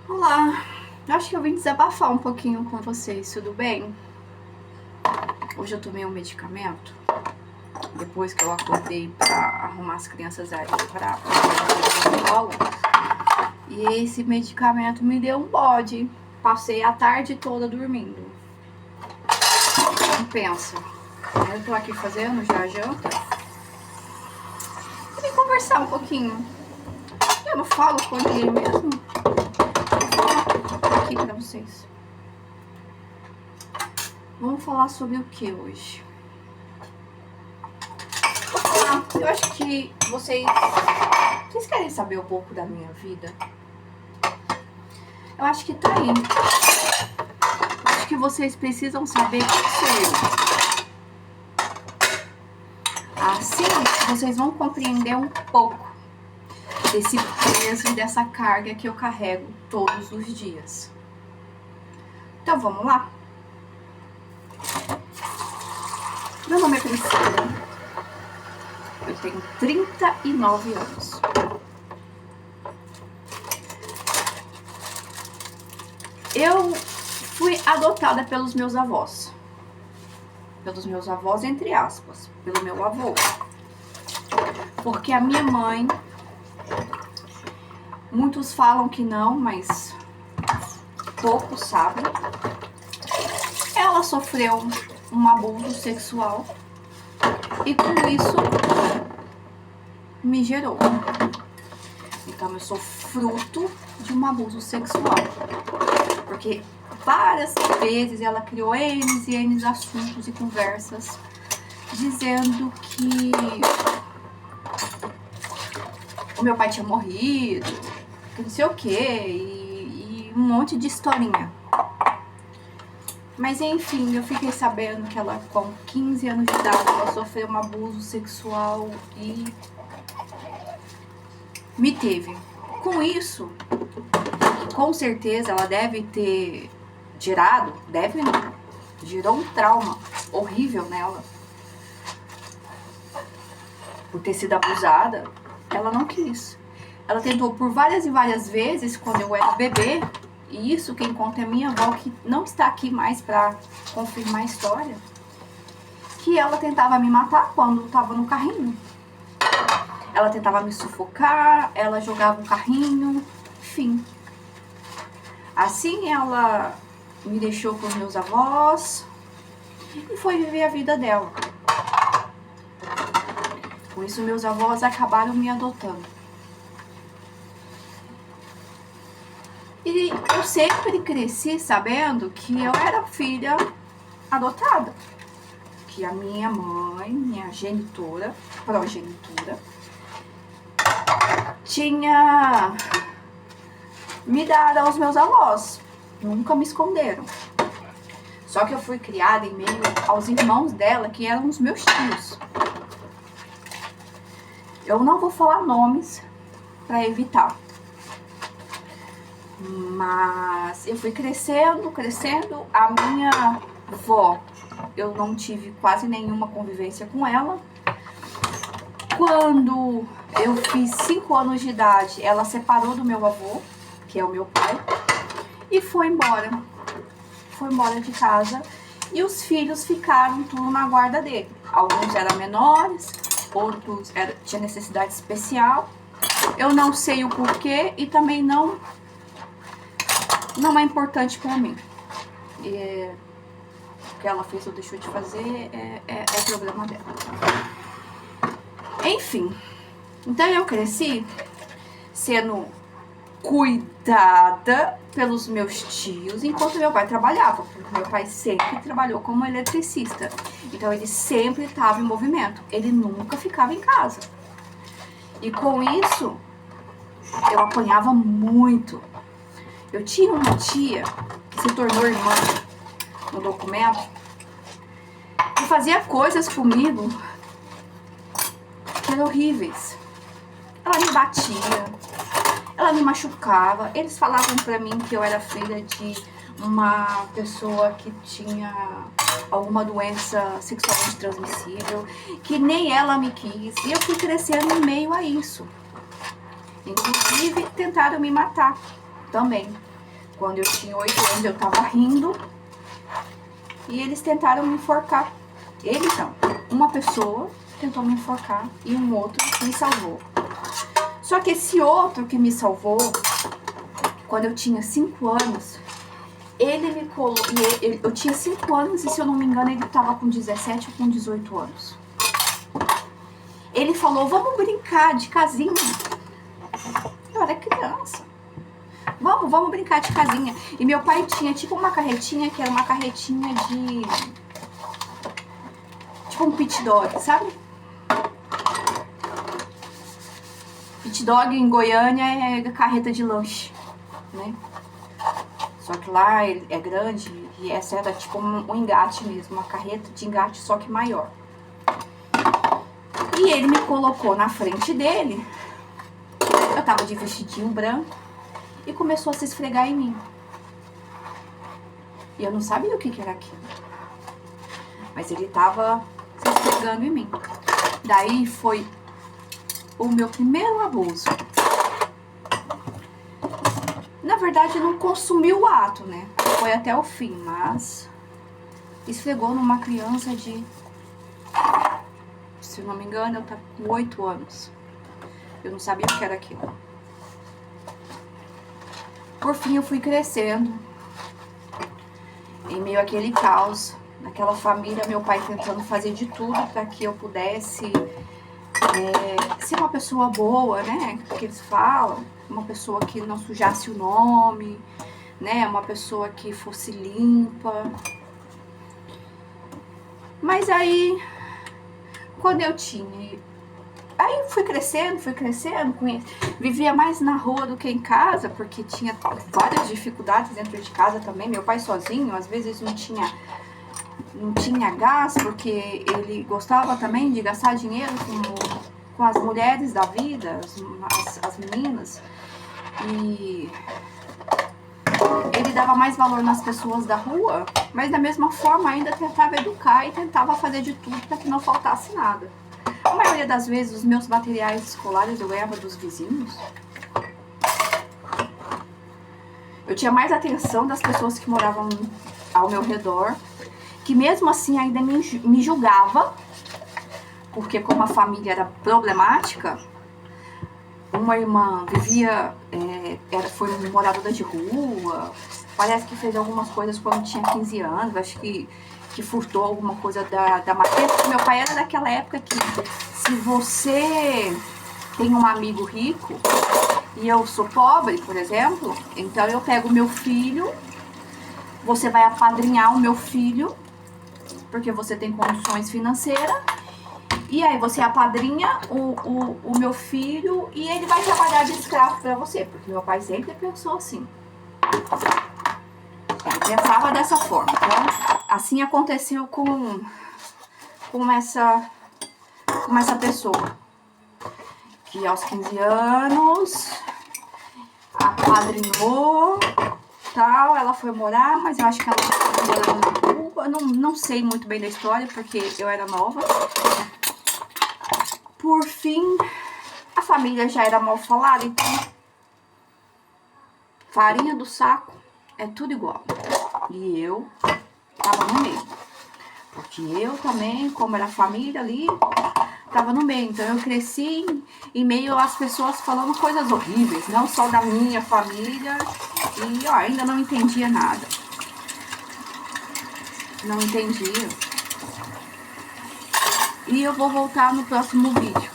Olá, acho que eu vim desabafar um pouquinho com vocês, tudo bem? Hoje eu tomei um medicamento, depois que eu acordei para arrumar as crianças ali para a escola, e esse medicamento me deu um bode. Passei a tarde toda dormindo. Não pensa, eu tô aqui fazendo já a janta. Vim conversar um pouquinho. Eu não falo com ninguém mesmo. Vou falar aqui para vocês. Vamos falar sobre o que hoje? Eu acho que vocês querem saber um pouco da minha vida? Eu acho que tá aí. Eu acho que vocês precisam saber quem sou eu. Assim, vocês vão compreender um pouco desse peso e dessa carga que eu carrego todos os dias. Então, vamos lá? Meu nome é Priscila. Eu tenho 39 anos. Eu fui adotada pelos meus avós. Pelos meus avós, entre aspas. Pelo meu avô. Porque a minha mãe... Muitos falam que não, mas poucos sabem. Ela sofreu um abuso sexual. E com isso, me gerou. Então, eu sou fruto de um abuso sexual. Porque várias vezes ela criou N e N assuntos e conversas dizendo que o meu pai tinha morrido, que não sei o que, e um monte de historinha. Mas enfim, eu fiquei sabendo que ela, com 15 anos de idade, ela sofreu um abuso sexual e me teve. Com isso, com certeza ela deve ter gerado, gerou um trauma horrível nela. Por ter sido abusada, ela não quis. Ela tentou por várias e várias vezes, quando eu era bebê, e isso quem conta é minha avó, que não está aqui mais para confirmar a história, que ela tentava me matar quando estava no carrinho. Ela tentava me sufocar, ela jogava o carrinho, enfim. Assim ela me deixou com os meus avós e foi viver a vida dela. Com isso, meus avós acabaram me adotando. E eu sempre cresci sabendo que eu era filha adotada. Que a minha mãe, minha genitora, progenitora, tinha me dado aos meus avós. Nunca me esconderam. Só que eu fui criada em meio aos irmãos dela, que eram os meus tios. Eu não vou falar nomes para evitar. Mas eu fui crescendo. A minha avó, eu não tive quase nenhuma convivência com ela. Quando eu fiz 5 anos de idade, ela separou do meu avô, que é o meu pai, e foi embora. Foi embora de casa. E os filhos ficaram tudo na guarda dele. Alguns eram menores, outros tinha necessidade especial. Eu não sei o porquê e também não é importante para mim. O que ela fez ou deixou de fazer é problema dela. Enfim, então eu cresci sendo cuidada pelos meus tios enquanto meu pai trabalhava, porque meu pai sempre trabalhou como eletricista. Então ele sempre estava em movimento, ele nunca ficava em casa. E com isso, eu apanhava muito. Eu tinha uma tia que se tornou irmã no documento e fazia coisas comigo que eram horríveis. Ela me batia, ela me machucava. Eles falavam pra mim que eu era filha de uma pessoa que tinha alguma doença sexualmente transmissível, que nem ela me quis. E eu fui crescendo em meio a isso. Inclusive, tentaram me matar também. Quando eu tinha 8 anos, eu tava rindo e eles tentaram me enforcar. Eles não. Uma pessoa tentou me enforcar e um outro me salvou. Só que esse outro que me salvou, quando eu tinha 5 anos, ele me colocou... Eu tinha 5 anos e, se eu não me engano, ele tava com 17 ou com 18 anos. Ele falou, vamos brincar de casinha. Eu era criança. Vamos brincar de casinha. E meu pai tinha tipo uma carretinha, que era uma carretinha de... tipo um pit dog, sabe? Pit dog em Goiânia é carreta de lanche, né? Só que lá é grande e essa era tipo um engate mesmo, uma carreta de engate, só que maior. E ele me colocou na frente dele, eu tava de vestidinho branco, e começou a se esfregar em mim. E eu não sabia o que era aquilo. Mas ele tava se esfregando em mim. Daí foi o meu primeiro abuso. Na verdade, não consumiu o ato, né? Foi até o fim, mas esfregou numa criança de... se eu não me engano, eu tava com 8 anos. Eu não sabia o que era aquilo. Por fim, eu fui crescendo. Em meio àquele caos, naquela família, meu pai tentando fazer de tudo para que eu pudesse ser uma pessoa boa, né? Que eles falam. Uma pessoa que não sujasse o nome, né? Uma pessoa que fosse limpa. Mas aí, quando eu tinha... Aí fui crescendo, vivia mais na rua do que em casa, porque tinha várias dificuldades dentro de casa também. Meu pai sozinho, às vezes não tinha gás, porque ele gostava também de gastar dinheiro com as mulheres da vida, as meninas. E ele dava mais valor nas pessoas da rua, mas da mesma forma ainda tentava educar e tentava fazer de tudo para que não faltasse nada. A maioria das vezes, os meus materiais escolares eu ganhava dos vizinhos. Eu tinha mais atenção das pessoas que moravam ao meu redor, que mesmo assim ainda me julgava, porque como a família era problemática, uma irmã vivia, foi moradora de rua, parece que fez algumas coisas quando tinha 15 anos, acho que furtou alguma coisa da matéria, porque meu pai era daquela época que se você tem um amigo rico e eu sou pobre, por exemplo, então eu pego o meu filho, você vai apadrinhar o meu filho, porque você tem condições financeiras, e aí você apadrinha o meu filho e ele vai trabalhar de escravo pra você, porque meu pai sempre pensou assim. Ele pensava dessa forma. Então, assim aconteceu com essa pessoa, que aos 15 anos apadrinhou, tal, ela foi morar, mas eu acho que ela foi morando na rua, não sei muito bem da história, porque eu era nova. Por fim, a família já era mal falada, então farinha do saco é tudo igual. E eu tava no meio, porque eu também, como era família ali, tava no meio. Então eu cresci em meio às pessoas falando coisas horríveis, não só da minha família, e ó, ainda não entendia nada. Não entendia. E eu vou voltar no próximo vídeo.